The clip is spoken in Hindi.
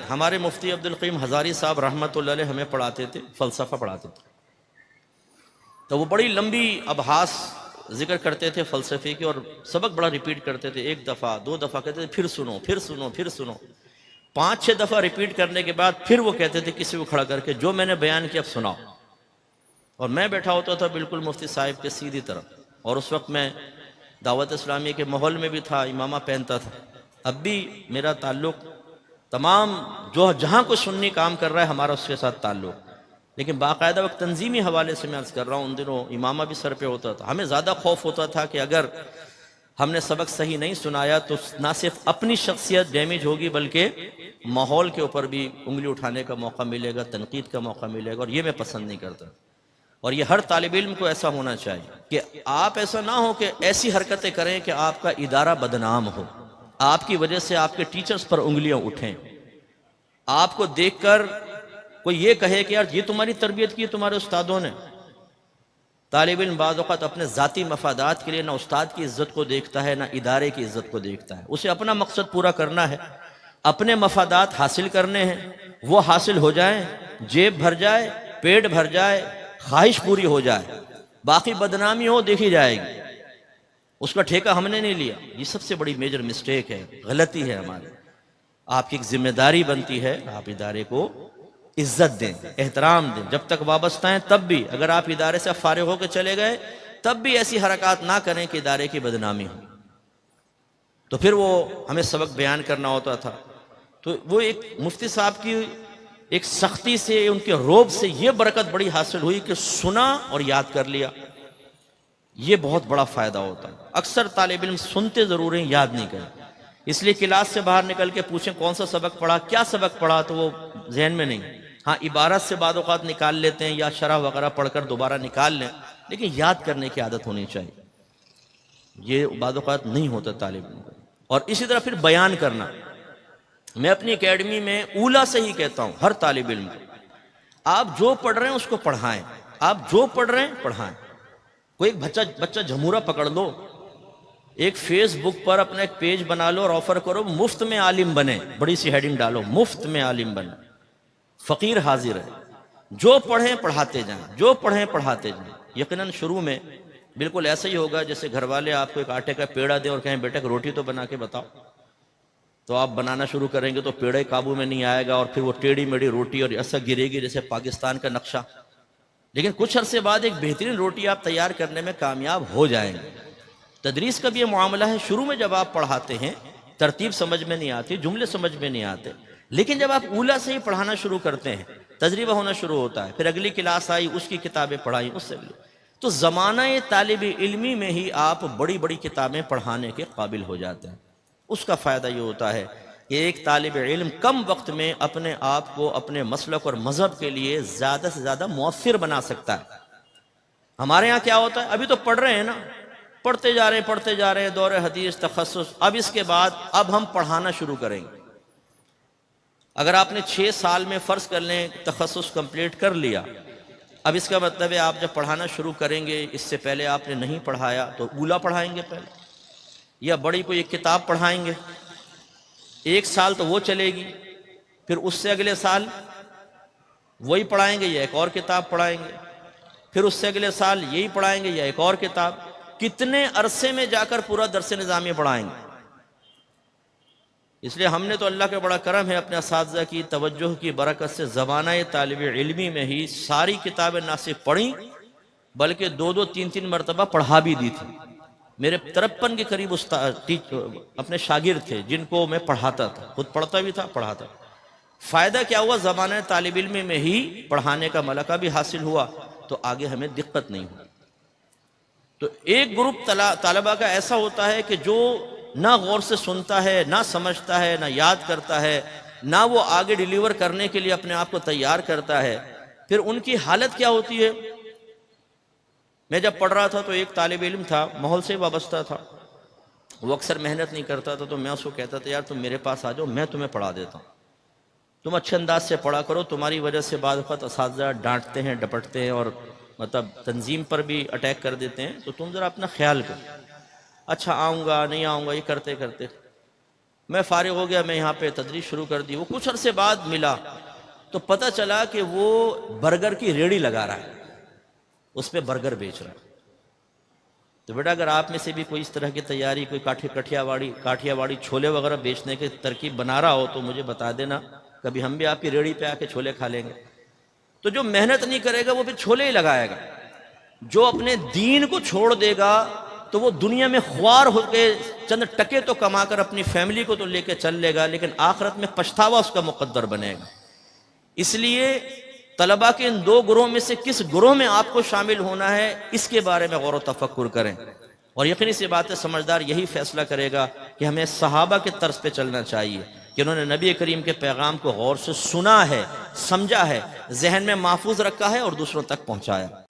हमारे मुफ्ती अब्दुल क़य्यूम हज़ारी साहब रहमतुल्लाह अलैह हमें पढ़ाते थे, फ़लसफ़ा पढ़ाते थे। तो वो बड़ी लंबी अबहास जिक्र करते थे फ़लसफ़े की, और सबक बड़ा रिपीट करते थे। एक दफ़ा दो दफ़ा कहते थे, फिर सुनो फिर सुनो फिर सुनो। 5-6 दफ़ा रिपीट करने के बाद फिर वो कहते थे किसी को खड़ा करके, जो मैंने बयान किया अब सुनाओ। और मैं बैठा होता था बिल्कुल मुफ्ती साहिब के सीधी तरफ, और उस वक्त मैं दावत इस्लामी के माहौल में भी था, इमामा पहनता था। अब भी मेरा ताल्लुक़ तमाम जो जहाँ कोई सुन्नी काम कर रहा है हमारा उसके साथ ताल्लुक़, लेकिन बाकायदा वक्त तंजीमी हवाले से मैं अर्ज़ कर रहा हूँ, उन दिनों इमामा भी सर पे होता था। हमें ज़्यादा खौफ होता था कि अगर हमने सबक सही नहीं सुनाया तो ना सिर्फ अपनी शख्सियत डैमेज होगी, बल्कि माहौल के ऊपर भी उंगली उठाने का मौका मिलेगा, तनकीद का मौका मिलेगा, और ये मैं पसंद नहीं करता। और ये हर तालिब इल्म को ऐसा होना चाहिए कि आप ऐसा ना हो कि ऐसी हरकतें करें कि आपका इदारा बदनाम हो, आपकी वजह से आपके टीचर्स पर उंगलियां उठें, आपको देखकर कोई ये कहे कि यार ये तुम्हारी तरबियत की तुम्हारे उस्तादों ने। तालिब इल्म बाज़ औक़ात अपने ज़ाती मफादात के लिए ना उस्ताद की इज़्ज़त को देखता है, ना इदारे की इज़्ज़त को देखता है। उसे अपना मकसद पूरा करना है, अपने मफादात हासिल करने हैं, वो हासिल हो जाए, जेब भर जाए, पेट भर जाए, ख्वाहिश पूरी हो जाए, बाकी बदनामी हो देखी जाएगी, उसका ठेका हमने नहीं लिया। ये सबसे बड़ी मेजर मिस्टेक है, गलती है हमारी। आपकी एक जिम्मेदारी बनती है, आप इदारे को इज्जत दें, एहतराम दें। जब तक वाबस्ता हैं तब भी, अगर आप इदारे से फारिग होकर चले गए तब भी ऐसी हरकत ना करें कि इदारे की बदनामी हो। तो फिर वो हमें सबक बयान करना होता था, तो वो एक मुफ्ती साहब की एक सख्ती से, उनके रोब से ये बरकत बड़ी हासिल हुई कि सुना और याद कर लिया। ये बहुत बड़ा फ़ायदा होता है। अक्सर तालिब इल्म सुनते ज़रूर हैं, याद नहीं करते। इसलिए क्लास से बाहर निकल के पूछें कौन सा सबक पढ़ा, क्या सबक पढ़ा, तो वो जहन में नहीं। हाँ, इबारत से बाद औक़ात निकाल लेते हैं या शरह वगैरह पढ़कर दोबारा निकाल लें, लेकिन याद करने की आदत होनी चाहिए। ये बाद औक़ात नहीं होता तालिब इल्म को। और इसी तरह फिर बयान करना, मैं अपनी एकेडमी में ऊला से ही कहता हूँ हर तालिब इल्म को, आप जो पढ़ रहे हैं उसको पढ़ाएं, आप जो पढ़ रहे हैं पढ़ाएं। कोई एक बच्चा झमूरा पकड़ लो, एक फेसबुक पर अपना एक पेज बना लो और ऑफर करो मुफ्त में आलिम बने, बड़ी सी हेडिंग डालो, मुफ्त में आलिम बने, फकीर हाजिर है, जो पढ़ें पढ़ाते जाएं, जो पढ़ें पढ़ाते जाएं। यकीनन शुरू में बिल्कुल ऐसा ही होगा जैसे घर वाले आपको एक आटे का पेड़ा दें और कहें बेटा रोटी तो बना के बताओ, तो आप बनाना शुरू करेंगे तो पेड़ा काबू में नहीं आएगा, और फिर वो टेढ़ी मेढ़ी रोटी और ऐसा गिरेगी जैसे पाकिस्तान का नक्शा। लेकिन कुछ अरसे बाद एक बेहतरीन रोटी आप तैयार करने में कामयाब हो जाएंगे। तदरीस का भी ये मामला है, शुरू में जब आप पढ़ाते हैं तरतीब समझ में नहीं आती, जुमले समझ में नहीं आते, लेकिन जब आप ऊला से ही पढ़ाना शुरू करते हैं तजर्बा होना शुरू होता है, फिर अगली क्लास आई उसकी किताबें पढ़ाई, उससे अगली, तो ज़माना तालिब इल्मी में ही आप बड़ी बड़ी किताबें पढ़ाने के काबिल हो जाते हैं। उसका फ़ायदा ये होता है कि एक तालिब इल्म कम वक्त में अपने आप को अपने मसलक और मज़हब के लिए ज़्यादा से ज़्यादा मुअस्सिर बना सकता है। हमारे यहाँ क्या होता है, अभी तो पढ़ रहे हैं ना, पढ़ते जा रहे हैं दौरे हदीस तखस्सुस, अब इसके बाद अब हम पढ़ाना शुरू करेंगे। अगर आपने 6 साल में फ़र्ज कर लें तखस्सुस कंप्लीट कर लिया, अब इसका मतलब है आप जब पढ़ाना शुरू करेंगे, इससे पहले आपने नहीं पढ़ाया तो ऊला पढ़ाएंगे पहले, या बड़ी कोई एक किताब पढ़ाएंगे, 1 साल तो वो चलेगी, फिर उससे अगले साल वही पढ़ाएंगे या एक और किताब पढ़ाएंगे, फिर उससे अगले साल यही पढ़ाएंगे या एक और किताब। कितने अरसे में जाकर पूरा दरस निज़ामी पढ़ाएंगे। इसलिए हमने तो अल्लाह का बड़ा करम है, अपने असातिज़ा की तवज्जुह की बरकत से ज़माना तालिब इल्मी में ही सारी किताबें ना सिर्फ पढ़ी बल्कि 2-2, 3-3 मरतबा पढ़ा भी दी थी। मेरे 53 के करीब अपने शागिर्द थे जिनको मैं पढ़ाता था, खुद पढ़ता भी था पढ़ाता। फ़ायदा क्या हुआ, ज़माना तालिब इल्मी में ही पढ़ाने का मलका भी हासिल हुआ, तो आगे हमें दिक्कत नहीं हुई। तो एक ग्रुप तालबा का ऐसा होता है कि जो ना गौर से सुनता है, ना समझता है, ना याद करता है, ना वो आगे डिलीवर करने के लिए अपने आप को तैयार करता है। फिर उनकी हालत क्या होती है। मैं जब पढ़ रहा था तो एक तालिब इल्म था, माहौल से वाबस्ता था, वो अक्सर मेहनत नहीं करता था, तो मैं उसको कहता था यार तुम मेरे पास आ जाओ, मैं तुम्हें पढ़ा देता हूँ, तुम अच्छे अंदाज से पढ़ा करो, तुम्हारी वजह से बाद वक़्त असातिज़ा डांटते हैं, डपटते हैं और मतलब तंजीम पर भी अटैक कर देते हैं, तो तुम ज़रा अपना ख्याल करो। अच्छा आऊँगा नहीं आऊँगा, ये करते करते मैं फारिग हो गया, मैं यहाँ पे तदरीस शुरू कर दी। वो कुछ अरसे बाद मिला तो पता चला कि वो बर्गर की रेड़ी लगा रहा है, उस पर बर्गर बेच रहा है। तो बेटा अगर आप में से भी कोई इस तरह की तैयारी, कोई काठियावाड़ी छोले वगैरह बेचने की तरकीब बना रहा हो तो मुझे बता देना, कभी हम भी आपकी रेड़ी पे आके छोले खा लेंगे। तो जो मेहनत नहीं करेगा वो फिर छोले ही लगाएगा। जो अपने दीन को छोड़ देगा तो वो दुनिया में ख्वार होकर चंद टके तो कमाकर अपनी फैमिली को तो लेकर चल लेगा, लेकिन आखिरत में पछतावा उसका मुकद्दर बनेगा। इसलिए तलबा के इन दो ग्रोह में से किस ग्रोह में आपको शामिल होना है, इसके बारे में गौर व तफक्कुर करें। और यकीनी सी बात है, समझदार यही फैसला करेगा कि हमें सहाबा के तर्ज पे चलना चाहिए कि उन्होंने नबी करीम के पैगाम को गौर से सुना है, समझा है, जहन में महफूज रखा है और दूसरों तक पहुंचाया।